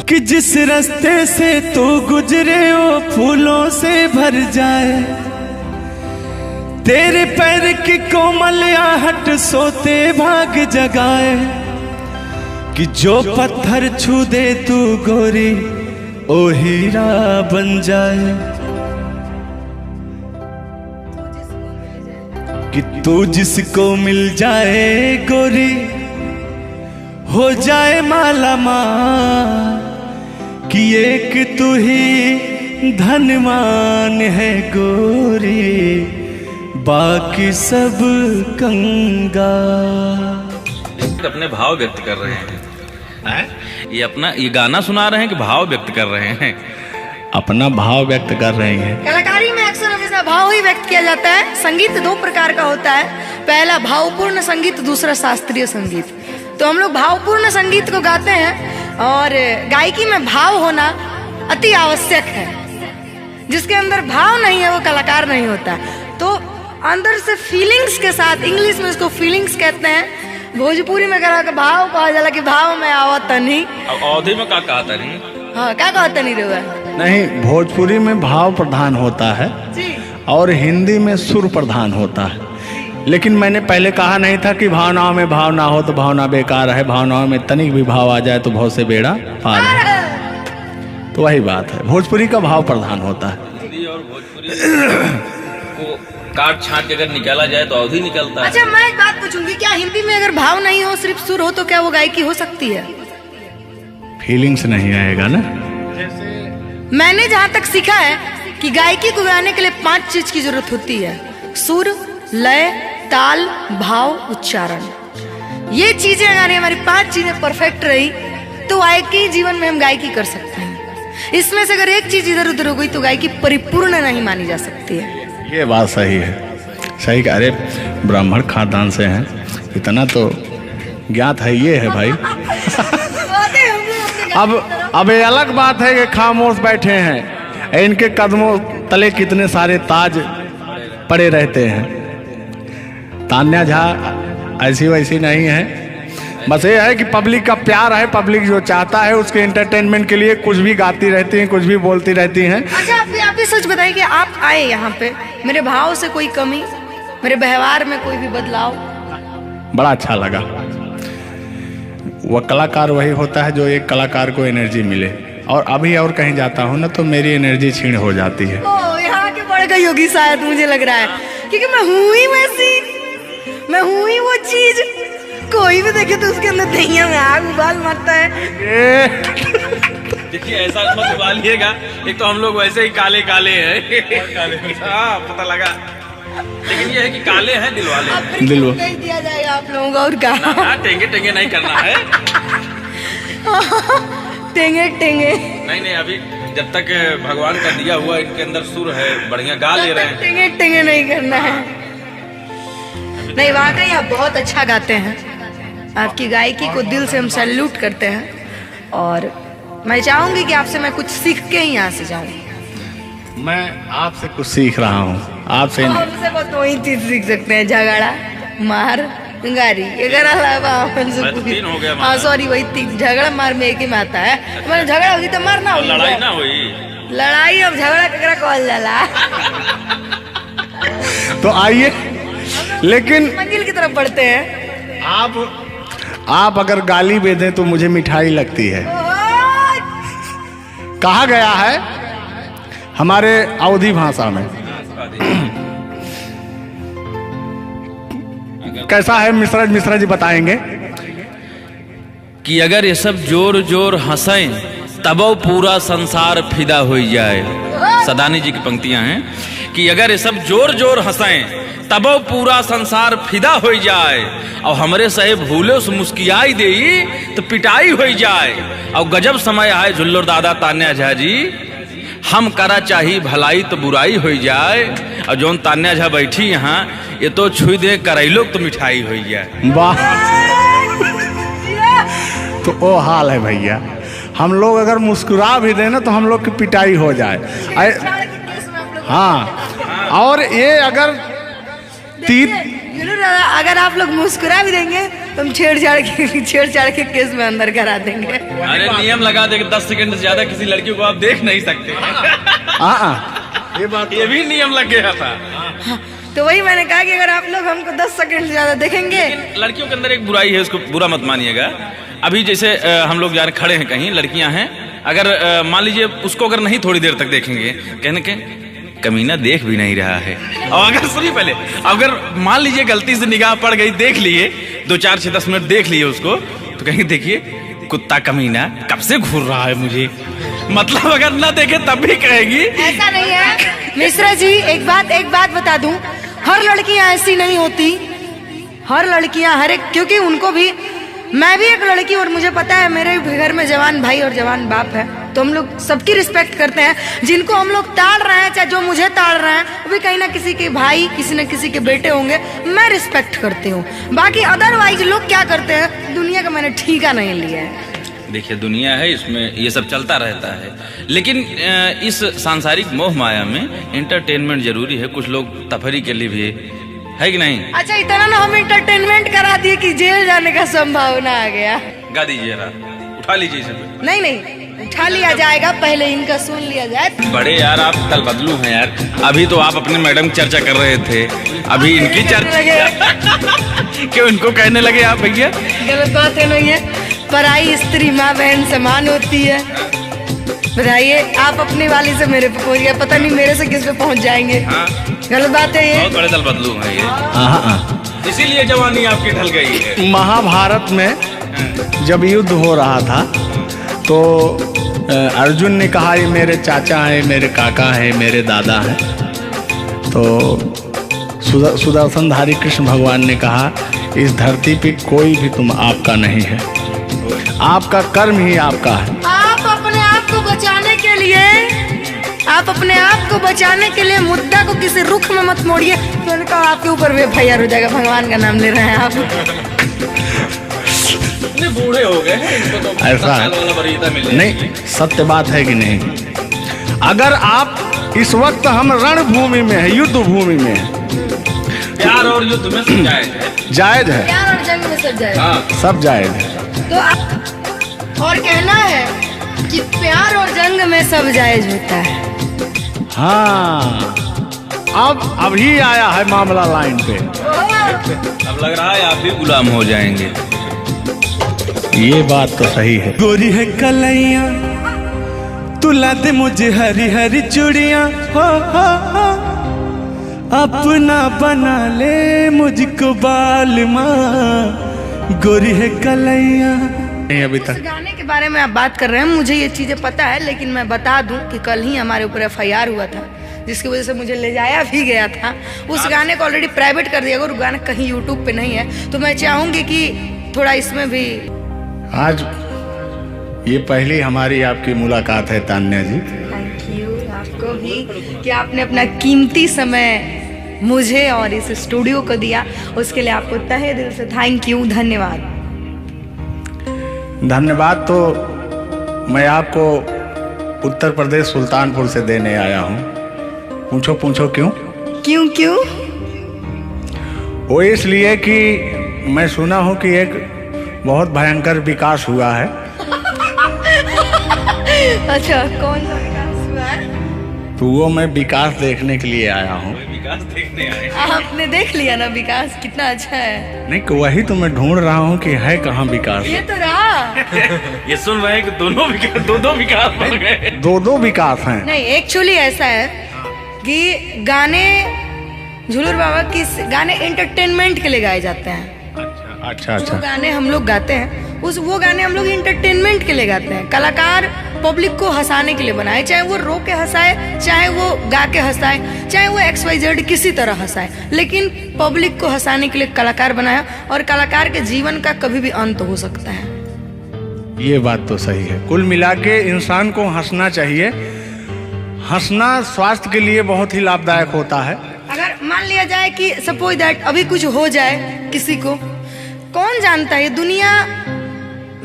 कि जिस रास्ते से तू गुजरे वो फूलों से भर जाए, तेरे पैर की कोमल आहट सोते भाग जगाए, कि जो पत्थर छू दे तू गोरी ओ हीरा बन जाए, कि तू जिसको मिल जाए गोरी हो जाए माला माल, कि एक तू ही धनवान है गोरी बाकी सब कंगाल। अपने भाव व्यक्त कर रहे हैं। ये गाना सुना रहे हैं कि भाव व्यक्त कर रहे हैं? अपना भाव व्यक्त कर रहे हैं। कलाकारी में अक्सर हमेशा भाव ही व्यक्त किया जाता है। संगीत दो प्रकार का होता है, पहला भावपूर्ण संगीत, दूसरा शास्त्रीय संगीत। तो हम लोग भावपूर्ण संगीत को गाते हैं और गायकी में भाव होना अति आवश्यक है। जिसके अंदर भाव नहीं है वो कलाकार नहीं होता। तो अंदर से फीलिंग्स के साथ, इंग्लिश में इसको फीलिंग्स कहते हैं, भोजपुरी में भाव कहा जाला कि भाव में आवत नहीं। अब अवधि में क्या कहा था नहीं? हाँ, क्या कहता नहीं रहा नहीं, भोजपुरी में भाव प्रधान होता है जी। और हिंदी में सुर प्रधान होता है। लेकिन मैंने पहले कहा नहीं था कि भावनाओं में भाव ना हो तो भावना बेकार है, भावनाओं में तनिक भी भाव आ जाए तो भाव से बेड़ा पार है। तो वही बात है, भोजपुरी का भाव प्रधान होता है। हिंदी और भोजपुरी को काट छाट के अगर निकाला जाए तो अवधि निकलता है। अच्छा, मैं एक बात पूछूंगी, क्या हिंदी में अगर भाव नहीं हो, सिर्फ सुर हो, तो क्या वो गायकी हो सकती है? फीलिंग्स नहीं आएगा ना। मैंने जहाँ तक सीखा है कि गायकी को गाने के लिए 5 चीज की जरूरत होती है: सुर, लय, ताल, भाव, उच्चारण। ये चीजें अगर हमारी 5 चीजें परफेक्ट रही तो गायकी जीवन में हम गायकी कर सकते हैं। इसमें से अगर एक चीज इधर उधर हो गई तो गायकी परिपूर्ण नहीं मानी जा सकती है। ये बात सही है, सही कह। अरे ब्राह्मण खानदान से हैं, इतना तो ज्ञात है। ये है भाई। अब ये अलग बात है कि खामोश बैठे हैं, इनके कदमों तले कितने सारे ताज पड़े रहते हैं। तान्या झा ऐसी वैसी नहीं है, बस ये है कि पब्लिक का प्यार है, पब्लिक जो चाहता है उसके एंटरटेनमेंट के लिए कुछ भी गाती रहती हैं, कुछ भी बोलती रहती हैं। अच्छा, आप भी सच बताइए कि आप आए यहाँ पे, मेरे भाव से कोई कमी, मेरे व्यवहार में कोई भी बदलाव? बड़ा अच्छा लगा। वह कलाकार वही होता है जो एक कलाकार को एनर्जी मिले, और अभी और कहीं जाता हूँ ना तो मेरी एनर्जी क्षीण हो जाती है। ओ, यहाँ के बढ़ गई होगी शायद, मुझे लग रहा है, क्योंकि मैं हूँ ही वैसी, मैं हूँ ही वो चीज। कोई भी देखे तो उसके अंदर दहिया में आग उबाल मारता है। देखिए ऐसा मत उबालिएगा, एक तो हम लोग वैसे ही काले काले हैं। हाँ, पता लगा। लेकिन ये है कि काले हैं दिल वाले। अब फिर दिल वो- नहीं दिया जाएगा आप लोगों को, और क्या? ना, टेंगे टेंगे नहीं करना है। टेंगे टेंगे नहीं, अभी जब तक भगवान का दिया हुआ इनके अंदर सुर है, बढ़िया गा ले रहे हैं। टेंगे टेंगे नहीं करना है। नहीं, वाकई आप बहुत अच्छा गाते हैं। आपकी गायकी को दिल से हम सैल्यूट करते हैं और मैं चाहूंगी कि आपसे मैं कुछ सीख के ही यहाँ से जाऊं। मैं आपसे कुछ सीख रहा हूँ, आपसे नहीं। हमसे बस वही चीज सीख सकते हैं, झगड़ा, मार, गारी। अगर अलावा हमसे मैं तो कुछ- 3 हो गया। हाँ सॉरी, वही 3। झगड़ा मार में एक ही में आता है। मतलब झगड़ा होगी तो मारना होगी, लड़ाई ना हुई। लड़ाई अब झगड़ा केकरा कहल जाला। तो आइए, लेकिन मंजिल की तरफ बढ़ते हैं। आप अगर गाली दे दें तो मुझे मिठाई लगती है। कहा गया है हमारे अवधी भाषा में, कैसा है मिश्रा जी बताएंगे कि अगर ये सब जोर जोर हंसें तब पूरा संसार फिदा हो जाए। सदानी जी की पंक्तियां हैं कि अगर ये सब जोर जोर हंसें तब पूरा संसार फिदा हो जाए, और हमरे सहे भूले से मुस्कियाई दे तो पिटाई हो जाए। और गजब समय आए झुल्लर दादा तान्या झा जी, हम करा चाही भलाई तो बुराई हो जाए। और जोन तान्या झा बैठी यहाँ, ये तो छुई दे करैलो तो मिठाई हो जाए। वाह। तो ओ हाल है भैया, हम लोग अगर मुस्कुरा भी दें ना तो हम लोग की पिटाई हो जाए। हाँ, और ये अगर अगर आप लोग मुस्कुरा भी देंगे तो हम छेड़छाड़ के केस में अंदर करा देंगे। अरे नियम लगा दे 10 सेकंड से ज्यादा किसी लड़की को आप देख नहीं सकते। ये बात ये भी नियम लग गया था। तो वही मैंने कहा कि अगर आप लोग हमको 10 सेकंड से ज्यादा देखेंगे। लड़कियों के अंदर एक बुराई है, उसको बुरा मत मानिएगा। अभी जैसे हम लोग यार खड़े हैं कहीं, लड़कियां हैं, अगर मान लीजिए उसको अगर नहीं थोड़ी देर तक देखेंगे, कहने के कमीना देख भी नहीं रहा है। और अगर सुनिए पहले, अगर मान लीजिए गलती से निगाह पड़ गई, देख लिए 2 4 6 10 मिनट देख लिए उसको, तो कहेंगे देखिए कुत्ता कमीना कब से घूर रहा है मुझे। मतलब अगर ना देखे तब भी कहेगी। ऐसा नहीं है मिश्रा जी, एक बात बता दूं, हर लड़कियां ऐसी नहीं होती। हर लड़कियां हर एक, क्योंकि उनको भी, मैं भी एक लड़की और मुझे पता है मेरे घर में जवान भाई और जवान बाप है, तो हम लोग सबकी रिस्पेक्ट करते हैं। जिनको हम लोग ताड़ रहे हैं, चाहे जो मुझे ताड़ रहे हैं, वो भी कहीं ना किसी के भाई, किसी न किसी के बेटे होंगे, मैं रिस्पेक्ट करती हूँ। बाकी अदरवाइज लोग क्या करते हैं, दुनिया का मैंने ठीका नहीं लिया है। देखिए दुनिया है, इसमें ये सब चलता रहता है, लेकिन इस सांसारिक मोह माया में एंटरटेनमेंट जरूरी है। कुछ लोग तफरी के लिए भी है कि नहीं। अच्छा, इतना ना हम एंटरटेनमेंट करा दिए कि जेल जाने का संभावना आ गया। गा दीजिए, उठा लीजिए इसे। नहीं उठा लिया जाएगा, पहले इनका सुन लिया जाए। बड़े यार आप कल बदलू हैं यार। अभी तो आप अपने मैडम की चर्चा कर रहे थे, अभी इनकी चर्चा क्यों इनको कहने लगे आप भैया? गलत बात है नहीं है, पराई स्त्री माँ बहन समान होती है। बताइए, आप अपनी वाली से मेरे पे पहुंच गए, पता नहीं मेरे से किस पे पहुंच जाएंगे। हाँ। गलत बात है ये। बहुत बड़े दल बदलू हैं ये, इसीलिए जवानी आपकी ढल गई है। महाभारत में जब युद्ध हो रहा था तो अर्जुन ने कहा ये मेरे चाचा हैं, मेरे काका हैं, मेरे दादा हैं। तो सुदर्शनधारी कृष्ण भगवान ने कहा इस धरती पे कोई भी तुम आपका नहीं है, आपका कर्म ही आपका है। आप अपने आप को बचाने के लिए, मुद्दा को किसी रुख में मत मोड़िए। तो उनका आपके ऊपर भी FIR हो जाएगा। भगवान का नाम ले रहे हैं आप। बूढ़े हो गए हैं, इनको तो ऐसा नहीं, सत्य बात है कि नहीं। अगर आप इस वक्त हम रणभूमि में है, युद्ध भूमि में है, प्यार और युद्ध में सब जायज है, प्यार और जंग में सब जायज, सब जायज है। तो और कहना है कि प्यार और जंग में सब जायज होता है। हाँ, अब अभी आया है मामला लाइन पे। अब लग रहा है आप भी गुलाम हो जाएंगे। ये बात तो सही है। गोरी है कलैया तुला दे मुझे हरी हरी चूड़ियां, हो अपना बना ले मुझको बाल माँ, गोरी है कलैया। नहीं अभी तक गाने के बारे में आप बात कर रहे हैं, मुझे ये चीजें पता है, लेकिन मैं बता दूं कि कल ही हमारे ऊपर FIR हुआ था, जिसकी वजह से मुझे ले जाया भी गया था। उस गाने को ऑलरेडी प्राइवेट कर दिया, अगर गाना कहीं YouTube पे नहीं है तो मैं चाहूंगी कि थोड़ा इसमें भी। आज ये पहली हमारी आपकी मुलाकात है तान्या जी। थैंक यू आपको भी कि आपने अपना कीमती समय मुझे और इस स्टूडियो को दिया, उसके लिए आपको तहे दिल से थैंक यू, धन्यवाद। धन्यवाद तो मैं आपको उत्तर प्रदेश सुल्तानपुर से देने आया हूँ। पूछो क्यों? क्यों? वो इसलिए कि मैं सुना हूँ कि एक बहुत भयंकर विकास हुआ है। अच्छा, कौन सा विकास हुआ है? तो वो मैं विकास देखने के लिए आया हूँ। विकास देखने आए? आपने देख लिया ना विकास कितना अच्छा है। नहीं, वही तो मैं ढूंढ रहा हूँ कि है कहाँ विकास। ये तो रहा। ये सुन रहे हैं कि दो विकास बन गए। दो विकास हैं। नहीं, एक्चुअली ऐसा है कि गाने झूलर बाबा की गाने एंटरटेनमेंट के लिए गाए जाते हैं। अच्छा। जो गाने हम लोग गाते हैं वो गाने हम लोग एंटरटेनमेंट के लिए गाते हैं। कलाकार पब्लिक को हंसाने के लिए बनाए, चाहे वो रो के हंसाए, चाहे वो गा के हंसाए, चाहे वो XYZ किसी तरह हंसाए, लेकिन पब्लिक को हंसाने के लिए कलाकार बनाया। और कलाकार के जीवन का कभी भी अंत हो सकता है। ये बात तो सही है। कुल मिला के इंसान को हंसना चाहिए। हंसना स्वास्थ्य के लिए बहुत ही लाभदायक होता है। अगर मान लिया जाए कि सपोज दैट अभी कुछ हो जाए किसी को, कौन जानता है दुनिया,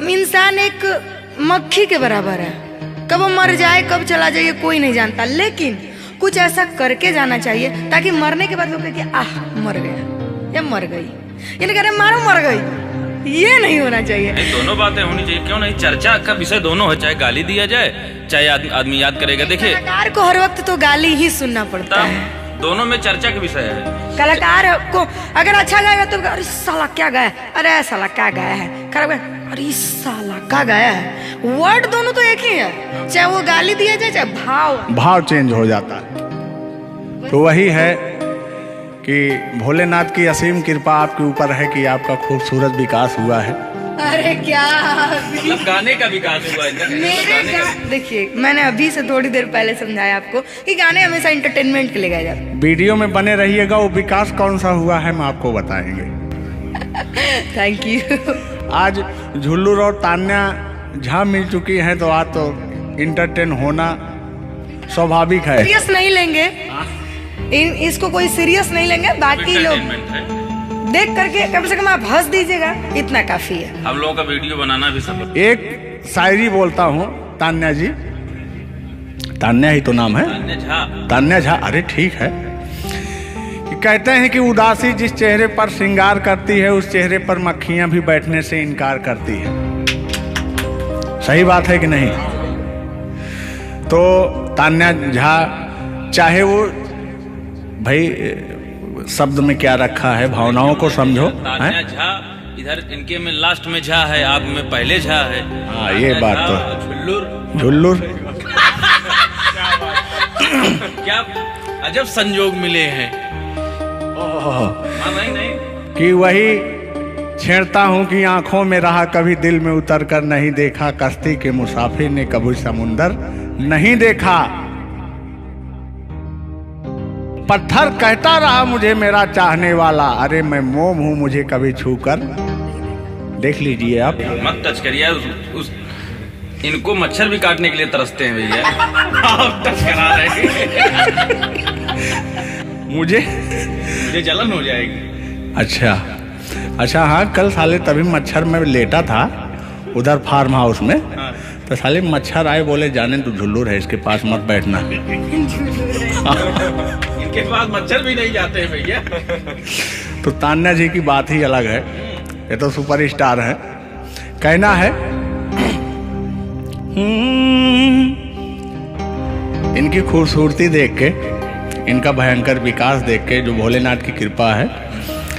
इंसान एक मक्खी के बराबर है, कब वो मर जाए कब चला जाए ये कोई नहीं जानता, लेकिन कुछ ऐसा करके जाना चाहिए ताकि मरने के बाद लोग कहें आह मर गया या मर गई, ये नहीं कह रहे मारो मर गई, ये नहीं होना चाहिए। नहीं, दोनों बातें होनी चाहिए, क्यों नहीं? चर्चा का विषय दोनों है, चाहे गाली दिया जाए चाहे आदमी याद करेगा। देखिए कलाकार को हर वक्त तो गाली ही सुनना पड़ता है, दोनों में चर्चा का विषय है। कलाकार को अगर अच्छा गाएगा तो अरे साला क्या गाया, अरे साला क्या गाया है, खराब गाया, अरे साला क्या गाया है। वर्ड दोनों तो एक ही है, चाहे वो गाली दिया जाए चाहे भाव चेंज हो जाता है। तो वही है कि भोलेनाथ की असीम कृपा आपके ऊपर है कि आपका खूबसूरत विकास हुआ है। अरे क्या मतलब गाने का विकास हुआ है। देखिए मैंने अभी से थोड़ी देर पहले समझाया आपको कि गाने हमेशा एंटरटेनमेंट के लिए गाए जाते हैं। वीडियो में बने रहिएगा, वो विकास कौन सा हुआ है हम आपको बताएंगे। Thank you. आज झुल्लू और तान्या झा मिल चुकी हैं तो आज तो इंटरटेन होना स्वाभाविक है। सीरियस नहीं लेंगे, इसको कोई सीरियस नहीं लेंगे, बाकी लोग देख करके कम से कम आप हंस दीजिएगा, इतना काफी है। हम लोगों का वीडियो बनाना भी सब। एक शायरी बोलता हूँ तान्या जी, तान्या ही तो नाम है, तान्या झा। अरे ठीक है। कि कहते हैं कि उदासी जिस चेहरे पर श्रृंगार करती है उस चेहरे पर मक्खियां भी बैठने से इनकार करती है। सही बात है कि नहीं? तो तान्या झा, चाहे वो भाई शब्द में क्या रखा है, भावनाओं को समझो। तान्या झा इधर इनके में लास्ट में झा है, आप में पहले झा है। हाँ ये बात तो झुल्लुर क्या अजब संजोग मिले हैं। नहीं कि वही छेड़ता हूँ कि आंखों में रहा कभी दिल में उतर कर नहीं देखा, कश्ती के मुसाफिर ने कभी समुंदर नहीं देखा। पत्थर कहता रहा मुझे मेरा चाहने वाला, अरे मैं मोम हूँ मुझे कभी छू कर देख लीजिए आप। मत टच करिए उस इनको मच्छर भी काटने के लिए तरसते हैं भैया। आप टच करा रहे हैं। मुझे जलन हो जाएगी। अच्छा हाँ, कल साले तभी मच्छर में लेटा था उधर फार्म हाउस में, तो साले मच्छर आए, बोले जाने तू झुल्लुर है, इसके पास मत बैठना। इनके पास मच्छर भी नहीं जाते हैं भैया। तो तान्या जी की बात ही अलग है, ये तो सुपरस्टार है। कहना है इनकी खूबसूरती देख के, इनका भयंकर विकास देख के, जो भोलेनाथ की कृपा है।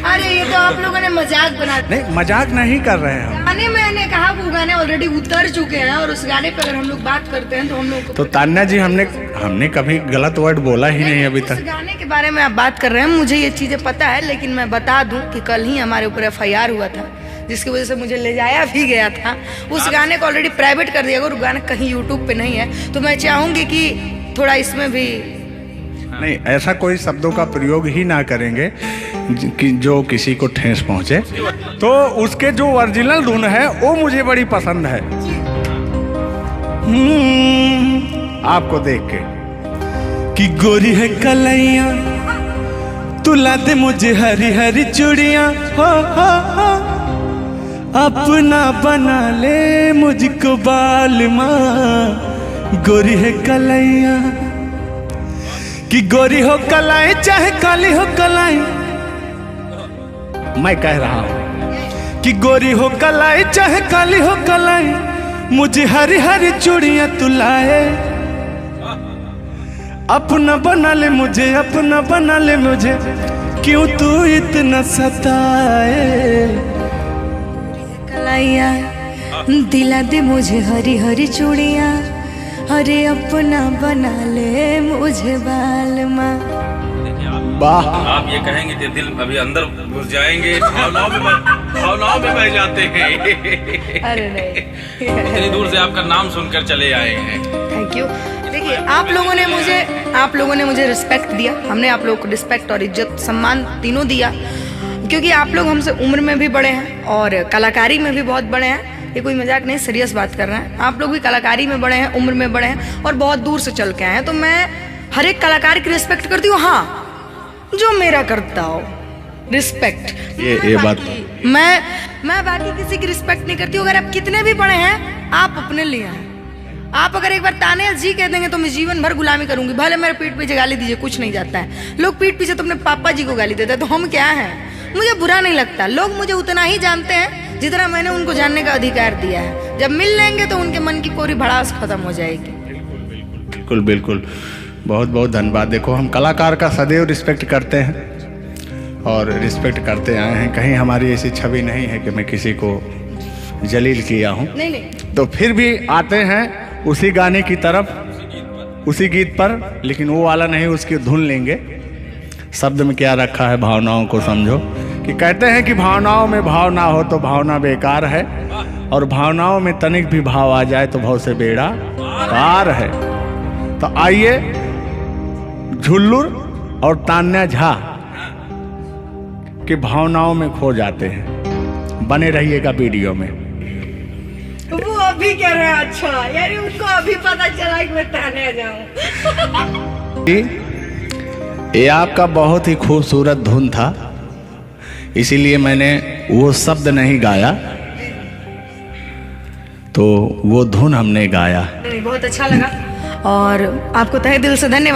अरे ये तो आप लोगों ने मजाक बना। नहीं मजाक नहीं कर रहे हैं हम। गाने मैंने कहा वो गाने ऑलरेडी उतर चुके हैं और उस गाने पे अगर हम लोग बात करते हैं तो हम लोग तो तान्या जी हमने कभी गलत वर्ड बोला ही नहीं अभी तक। उस गाने के बारे में आप बात कर रहे हैं, मुझे ये चीजें पता है, लेकिन मैं बता दूं कि कल ही हमारे ऊपर FIR हुआ था जिसकी वजह से मुझे ले जाया भी गया था। उस गाने को ऑलरेडी प्राइवेट कर दिया, और गाना कहीं यूट्यूब पे नहीं है, तो मैं चाहूंगी कि थोड़ा इसमें भी नहीं, ऐसा कोई शब्दों का प्रयोग ही ना करेंगे कि जो किसी को ठेस पहुंचे। तो उसके जो ओरिजिनल धुन है वो मुझे बड़ी पसंद है। आपको देख के कि गोरी है कलैया तुला दे मुझे हरी हरी चूड़ियां, हो अपना बना ले मुझको बाल माँ। गोरी है कलैया कि गोरी हो कलाई चाहे काली हो कलाई, मैं कह रहा हूं कि गोरी हो कलाई चाहे काली हो कलाई, मुझे हरी हरी चूड़ियां तुलाए, अपना बना ले मुझे, अपना बना ले मुझे, क्यों तू इतना सताए। कलाइया दिला दे मुझे हरी हरी चूड़ियां, अरे अपना बना ले मुझे बाल माँ। वाह, आप ये कहेंगे कि दिल अभी अंदर घुस जाएंगे, भावनाओं में बह जाते हैं। अरे नहीं, इतनी दूर से आपका नाम सुनकर चले आए हैं। Thank you. देखिए आप लोगों ने मुझे रिस्पेक्ट दिया, हमने आप लोगों को रिस्पेक्ट और इज्जत सम्मान तीनों दिया, क्योंकि आप लोग हमसे उम्र में भी बड़े हैं और कलाकारी में भी बहुत बड़े हैं। ये कोई मजाक नहीं, सीरियस बात कर रहे हैं। आप लोग भी कलाकारी में बड़े हैं, उम्र में बड़े हैं और बहुत दूर से चल के आए हैं, तो मैं हर एक कलाकार की रिस्पेक्ट करती हूँ। हाँ, जो मेरा करता हो रिस्पेक्ट, ये बात मैं बाकी किसी की रिस्पेक्ट नहीं करती हूँ। अगर आप कितने भी बड़े हैं आप अपने लिए हैं। आप अगर एक बार ताने जी कह देंगे तो मैं जीवन भर गुलामी करूंगी, भले मेरे पीठ पीछे गाली दीजिए, कुछ नहीं जाता है। लोग पीठ पीछे तो अपने पापा जी को गाली देते हैं, तो हम क्या हैं? मुझे बुरा नहीं लगता। लोग मुझे उतना ही जानते हैं जितना मैंने उनको जानने का अधिकार दिया है। जब मिल लेंगे तो उनके मन की पूरी भड़ास खत्म हो जाएगी। बिल्कुल बिल्कुल, बहुत बहुत धन्यवाद। देखो, हम कलाकार का सदैव रिस्पेक्ट करते हैं और रिस्पेक्ट करते आए हैं। कहीं हमारी ऐसी छवि नहीं है कि मैं किसी को जलील किया हूँ। नहीं नहीं, तो फिर भी आते हैं उसी गाने की तरफ, उसी गीत पर, लेकिन वो वाला नहीं, उसकी धुन लेंगे। शब्द में क्या रखा है, भावनाओं को समझो। कि कहते हैं कि भावनाओं में भाव ना हो तो भावना बेकार है, और भावनाओं में तनिक भी भाव आ जाए तो भाव से बेड़ा पार है। तो आइए, झुल्लुर और तान्या झा की भावनाओं में खो जाते हैं। बने रहिएगा वीडियो में। वो अभी कह रहे हैं अच्छा, यानी उनको अभी पता चला कि मैं ताने जाऊं। ये आपका बहुत ही खूबसूरत धुन था, इसीलिए मैंने वो शब्द नहीं गाया, तो वो धुन हमने गाया। बहुत अच्छा लगा और आपको तहे दिल से धन्यवाद।